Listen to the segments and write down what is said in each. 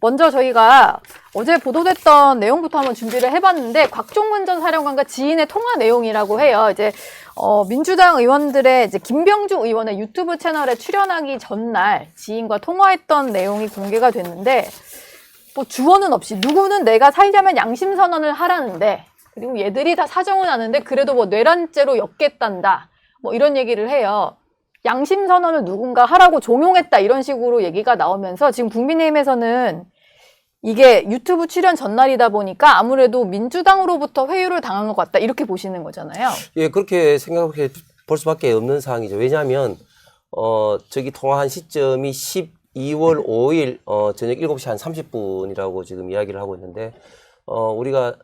먼저 저희가 어제 보도됐던 내용부터 한번 준비를 해봤는데 곽종근 전 사령관과 지인의 통화 내용이라고 해요. 이제 민주당 의원들의 이제 김병주 의원의 유튜브 채널에 출연하기 전날 지인과 통화했던 내용이 공개가 됐는데 뭐 주어는 없이 누구는 내가 살려면 양심 선언을 하라는데 그리고 얘들이 다 사정은 아는데 그래도 뭐 뇌란죄로 엮겠단다 뭐 이런 얘기를 해요. 양심 선언을 누군가 하라고 종용했다 이런 식으로 얘기가 나오면서 지금 국민의힘에서는 이게 유튜브 출연 전날이다 보니까 아무래도 민주당으로부터 회유를 당한 것 같다 이렇게 보시는 거잖아요. 예, 그렇게 생각해 볼 수밖에 없는 상황이죠. 왜냐하면 저기 통화한 시점이 12월 5일 저녁 7시 한 30분이라고 지금 이야기를 하고 있는데 우리가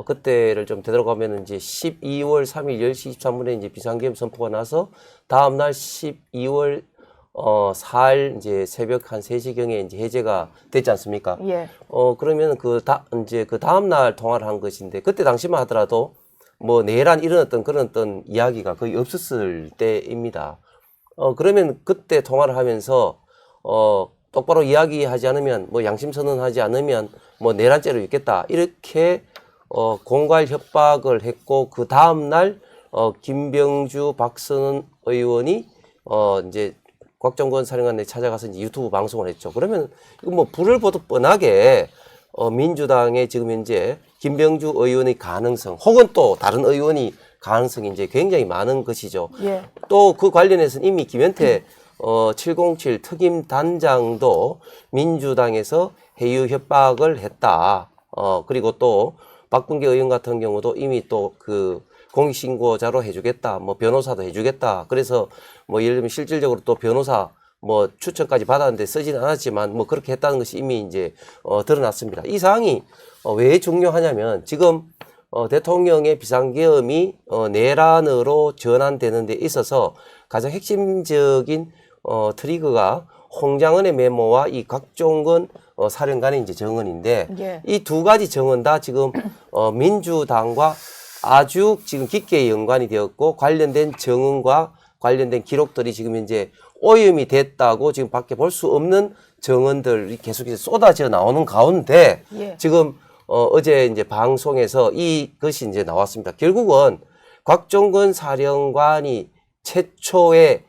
그때를 좀 되돌아가면 이제 12월 3일 10시 23분에 이제 비상계엄 선포가 나서 다음 날 12월 4일 이제 새벽 한 3시경에 이제 해제가 됐지 않습니까? 예. 그러면 이제 그 다음 날 통화를 한 것인데 그때 당시만 하더라도 뭐 내란 이런 그런 이야기가 거의 없었을 때입니다. 그러면 그때 통화를 하면서 똑바로 이야기하지 않으면 뭐 양심 선언하지 않으면 뭐 내란죄로 있겠다 이렇게 공갈 협박을 했고 그 다음 날 김병주 박선은 의원이 이제 곽종근 사령관에 찾아가서 이제 유튜브 방송을 했죠. 그러면 이거 뭐 불을 보듯 뻔하게 민주당의 지금 현재 김병주 의원의 가능성 혹은 또 다른 의원이 가능성이 이제 굉장히 많은 것이죠. 예. 또 그 관련해서는 이미 김현태 707 특임 단장도 민주당에서 해유 협박을 했다. 그리고 또 박bun계 의원 같은 경우도 이미 또 그 공익신고자로 해주겠다, 뭐 변호사도 해주겠다. 그래서 뭐 예를 들면 실질적으로 또 변호사 뭐 추천까지 받았는데 쓰지는 않았지만 뭐 그렇게 했다는 것이 이미 이제 드러났습니다. 이 사항이 왜 중요하냐면 지금 대통령의 비상계엄이 내란으로 전환되는 데 있어서 가장 핵심적인 트리거가 홍장은의 메모와 이 곽종근 사령관의 이제 정언인데 예. 이 두 가지 정언 다 지금 민주당과 아주 지금 깊게 연관이 되었고 관련된 정언과 관련된 기록들이 지금 이제 오염이 됐다고 지금 밖에 볼 수 없는 정언들이 계속해서 쏟아져 나오는 가운데 예. 지금 어제 이제 방송에서 이것이 이제 나왔습니다. 결국은 곽종근 사령관이 최초의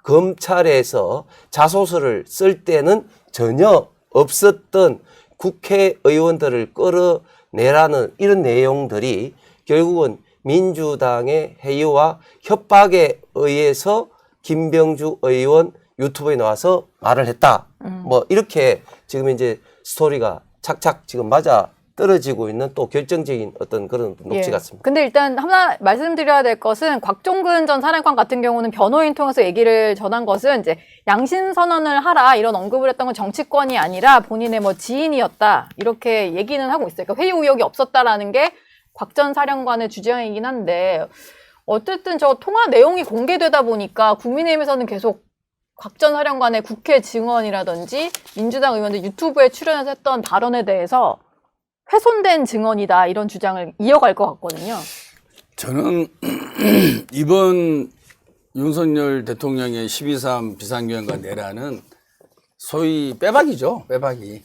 검찰에서 자소서를 쓸 때는 전혀 없었던 국회의원들을 끌어내라는 이런 내용들이 결국은 민주당의 해유와 협박에 의해서 김병주 의원 유튜브에 나와서 말을 했다. 뭐 이렇게 지금 이제 스토리가 착착 지금 맞아 떨어지고 있는 또 결정적인 어떤 그런 녹지 같습니다. 근데 일단 하나 말씀드려야 될 것은 곽종근 전 사령관 같은 경우는 변호인 통해서 얘기를 전한 것은 이제 양심 선언을 하라 이런 언급을 했던 건 정치권이 아니라 본인의 뭐 지인이었다 이렇게 얘기는 하고 있어요. 그러니까 회유 의혹이 없었다라는 게 곽 전 사령관의 주장이긴 한데 어쨌든 저 통화 내용이 공개되다 보니까 국민의힘에서는 계속 곽 전 사령관의 국회 증언이라든지 민주당 의원들 유튜브에 출연해서 했던 발언에 대해서 훼손된 증언이다 이런 주장을 이어갈 것 같거든요. 저는 이번 윤석열 대통령의 12.3 비상계엄과 내란은 소위 빼박이죠. 빼박이.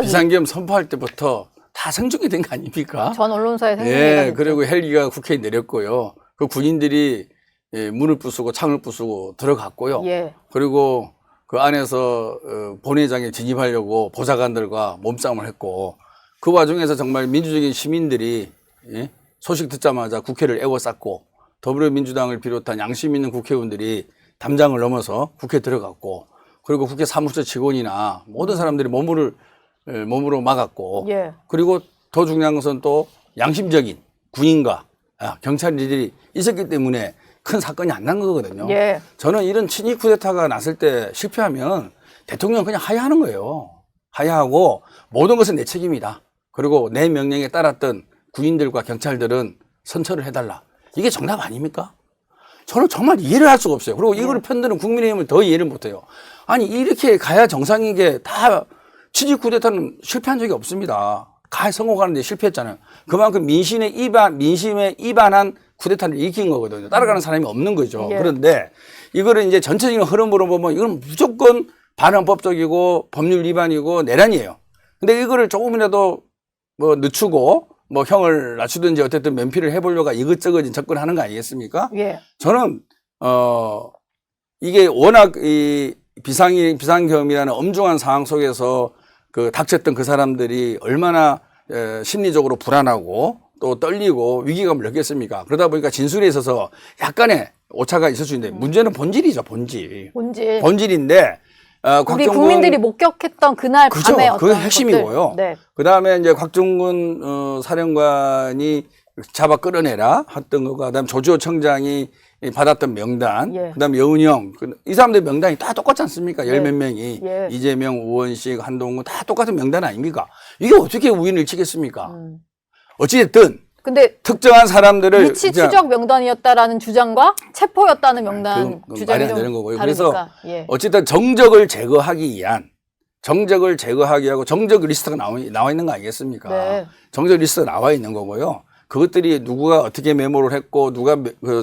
비상계엄 선포할 때부터 다 생중계 된 거 아닙니까? 전 언론사에 생중계가 예, 됐죠. 그리고 헬기가 국회에 내렸고요. 그 군인들이 문을 부수고 창을 부수고 들어갔고요. 예. 그리고 그 안에서 본회의장에 진입하려고 보좌관들과 몸싸움을 했고 그 와중에서 정말 민주적인 시민들이 소식 듣자마자 국회를 에워쌌고 더불어민주당을 비롯한 양심 있는 국회의원들이 담장을 넘어서 국회에 들어갔고 그리고 국회 사무처 직원이나 모든 사람들이 몸으로 막았고 예. 그리고 더 중요한 것은 또 양심적인 군인과 경찰들이 있었기 때문에 큰 사건이 안 난 거거든요. 예. 저는 이런 친위 쿠데타가 났을 때 실패하면 대통령은 그냥 하야하는 거예요. 하야하고 모든 것은 내 책임이다. 그리고 내 명령에 따랐던 군인들과 경찰들은 선처를 해달라. 이게 정답 아닙니까? 저는 정말 이해를 할 수가 없어요. 그리고 이거를 편드는 국민의힘은 더 이해를 못해요. 아니 이렇게 가야 정상인 게 다 친위 쿠데타는 실패한 적이 없습니다. 가야 성공하는데 실패했잖아요. 그만큼 민심에 이반한 쿠데타를 일으킨 거거든요. 따라가는 사람이 없는 거죠. 예. 그런데 이거를 이제 전체적인 흐름으로 보면 이건 무조건 반헌법적이고 법률 위반이고 내란이에요. 근데 이거를 조금이라도 뭐 늦추고 뭐 형을 낮추든지 어쨌든 면피를 해보려고 이것저것 접근하는 거 아니겠습니까? 예. 저는 이게 워낙 이 비상경이라는 엄중한 상황 속에서 그 닥쳤던 그 사람들이 얼마나 심리적으로 불안하고 또 떨리고 위기감을 느꼈습니까? 그러다 보니까 진술에 있어서 약간의 오차가 있을 수 있는데 문제는 본질이죠, 본질. 본질인데 우리 국민들이 목격했던 그날 그죠? 밤에 어떤 그게 핵심이고요. 것들. 네. 그다음에 이제 곽종근 사령관이 잡아 끌어내라 했던 거가 그다음 조지호 청장이 받았던 명단, 예. 그다음에 여운형 이 사람들 명단이 다 똑같지 않습니까? 열 몇 명이 예. 이재명, 우원식, 한동훈 다 똑같은 명단 아닙니까? 이게 어떻게 우연을 치겠습니까? 어찌됐든 근데 특정한 사람들을 위치 추적 명단이었다라는 주장과 체포였다는 명단 그건 주장이 말이 안 좀 되는 거고요. 다르니까. 그래서 예. 어쨌든 정적을 제거하기 위한 하고 정적 리스트가 나와 있는 거 아니겠습니까? 네. 정적 리스트가 나와 있는 거고요. 그것들이 누구가 어떻게 메모를 했고 누가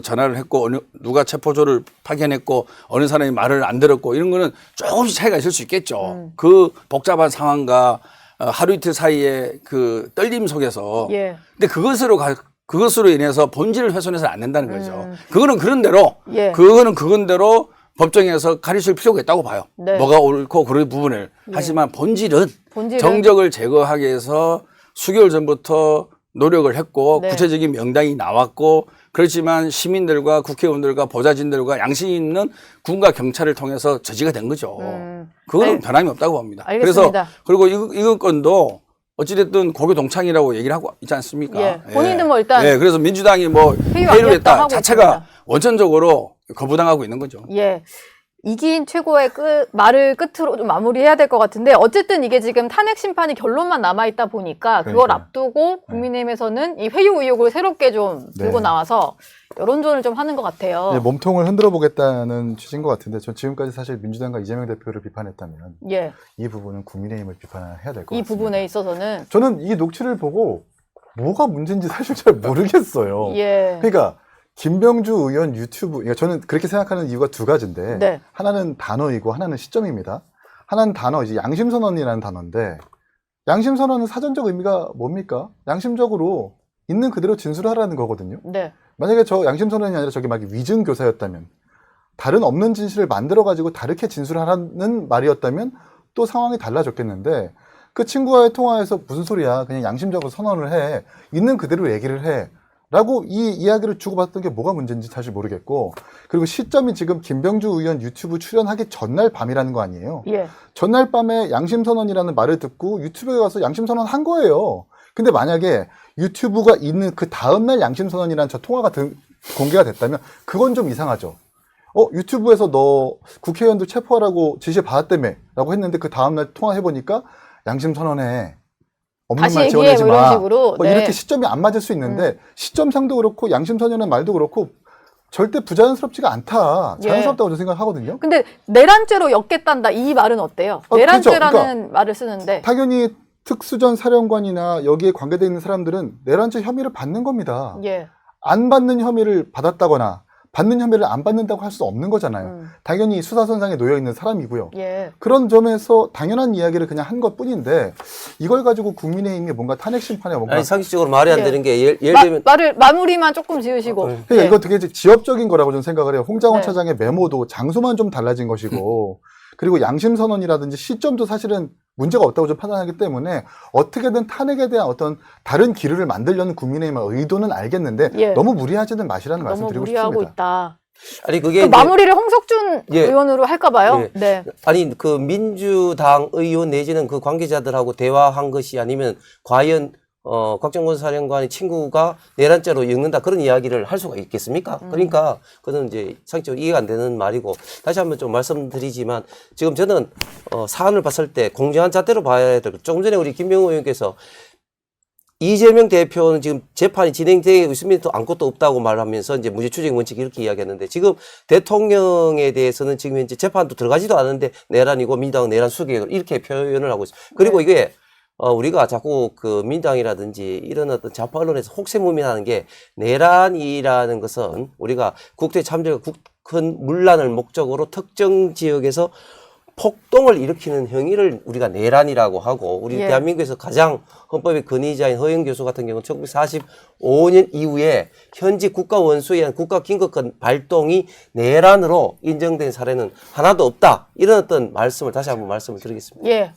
전화를 했고 누가 체포조를 파견했고 어느 사람이 말을 안 들었고 이런 거는 조금씩 차이가 있을 수 있겠죠. 그 복잡한 상황과 하루 이틀 사이에 그 떨림 속에서 예. 근데 그것으로 인해서 본질을 훼손해서는 안 된다는 거죠. 그거는 그런 대로 예. 그건 대로 법정에서 가르칠 필요가 있다고 봐요. 네. 뭐가 옳고 그런 부분을. 하지만 본질은 정적을 제거하기 위해서 수개월 전부터 노력을 했고 네. 구체적인 명단이 나왔고 그렇지만 시민들과 국회의원들과 보좌진들과 양심 있는 군과 경찰을 통해서 저지가 된 거죠. 그거는 변함이 없다고 봅니다. 알겠습니다. 그래서 그리고 이거 건도 어찌됐든 고교 동창이라고 얘기를 하고 있지 않습니까? 예. 본인은 뭐 일단 그래서 민주당이 뭐 회의를 했다 자체가 있습니다. 원천적으로 거부당하고 있는 거죠. 예. 이긴 최고의 말을 끝으로 좀 마무리해야 될 것 같은데 어쨌든 이게 지금 탄핵 심판이 결론만 남아있다 보니까 그걸 그러니까요. 앞두고 국민의힘에서는 이 회유 의혹을 새롭게 좀 들고 네. 나와서 여론전을 좀 하는 것 같아요. 네, 몸통을 흔들어 보겠다는 취지인 것 같은데 전 지금까지 사실 민주당과 이재명 대표를 비판했다면 예. 이 부분은 국민의힘을 비판해야 될 것 같습니다. 이 부분에 있어서는 저는 이 녹취를 보고 뭐가 문제인지 사실 잘 모르겠어요. 예. 그러니까 김병주 의원 유튜브, 그러니까 저는 그렇게 생각하는 이유가 두 가지인데 네. 하나는 단어이고 하나는 시점입니다. 하나는 단어, 이제 양심선언이라는 단어인데 양심선언은 사전적 의미가 뭡니까? 양심적으로 있는 그대로 진술하라는 거거든요. 네. 만약에 저 양심선언이 아니라 저게 막 위증교사였다면 다른 없는 진실을 만들어가지고 다르게 진술하라는 말이었다면 또 상황이 달라졌겠는데 그 친구와의 통화에서 무슨 소리야 그냥 양심적으로 선언을 해 있는 그대로 얘기를 해 라고 이 이야기를 주고받았던 게 뭐가 문제인지 사실 모르겠고 그리고 시점이 지금 김병주 의원 유튜브 출연하기 전날 밤이라는 거 아니에요. 예. 전날 밤에 양심선언이라는 말을 듣고 유튜브에 가서 양심선언 한 거예요. 근데 만약에 유튜브가 있는 그 다음날 양심선언이라는 저 통화가 공개가 됐다면 그건 좀 이상하죠. 유튜브에서 너 국회의원들 체포하라고 지시 받았다며 라고 했는데 그 다음날 통화해보니까 양심선언해. 없는 다시 말 얘기해, 지원하지 뭐 이런 마. 식으로. 네. 이렇게 시점이 안 맞을 수 있는데 시점상도 그렇고 양심선언의 말도 그렇고 절대 부자연스럽지가 않다. 자연스럽다고 저는 생각하거든요. 근데 내란죄로 엮겠단다 이 말은 어때요? 내란죄라는 그렇죠. 그러니까 말을 쓰는데 당연히 특수전 사령관이나 여기에 관계되어 있는 사람들은 내란죄 혐의를 받는 겁니다. 예. 안 받는 혐의를 받았다거나 받는 혐의를 안 받는다고 할 수 없는 거잖아요. 당연히 수사선상에 놓여 있는 사람이고요. 예. 그런 점에서 당연한 이야기를 그냥 한 것뿐인데 이걸 가지고 국민의힘이 뭔가 탄핵 심판에 뭔가 아니 상식적으로 말이 안 예. 되는 게 예를 들면 말을 마무리만 조금 지으시고. 그러니까 예. 이거 되게 지엽적인 거라고 저는 생각을 해요. 홍장원 네. 차장의 메모도 장소만 좀 달라진 것이고 그리고 양심선언이라든지 시점도 사실은 문제가 없다고 좀 판단하기 때문에 어떻게든 탄핵에 대한 어떤 다른 기류를 만들려는 국민의힘의 의도는 알겠는데 예. 너무 무리하지는 마시라는 너무 말씀드리고 무리하고 싶습니다. 있다. 아니 그게 그 이제 마무리를 홍석준 예. 의원으로 할까 봐요. 예. 네. 아니 그 민주당 의원 내지는 그 관계자들하고 대화한 것이 아니면 과연 곽정근 사령관의 친구가 내란죄로 엮는다 그런 이야기를 할 수가 있겠습니까? 그러니까 그는 이제 상식적으로 이해가 안 되는 말이고 다시 한번 좀 말씀드리지만 지금 저는 사안을 봤을 때 공정한 잣대로 봐야 될 조금 전에 우리 김병호 의원께서 이재명 대표는 지금 재판이 진행되고 있으면서 아무것도 없다고 말하면서 이제 무죄 추정 원칙 이렇게 이야기했는데 지금 대통령에 대해서는 지금 현재 재판도 들어가지도 않았는데 내란이고 민주당은 내란 수객을 이렇게 표현을 하고 있어요. 그리고 이게 우리가 자꾸 그 민주당이라든지 이런 어떤 좌파 언론에서 혹세무민하는 게 내란이라는 것은 우리가 국제 참전과 큰 문란을 목적으로 특정 지역에서 폭동을 일으키는 행위를 우리가 내란이라고 하고 우리 예. 대한민국에서 가장 헌법의 근위자인 허영 교수 같은 경우는 1945년 이후에 현지 국가 원수에 의한 국가 긴급한 발동이 내란으로 인정된 사례는 하나도 없다. 이런 어떤 말씀을 다시 한번 말씀을 드리겠습니다. 예.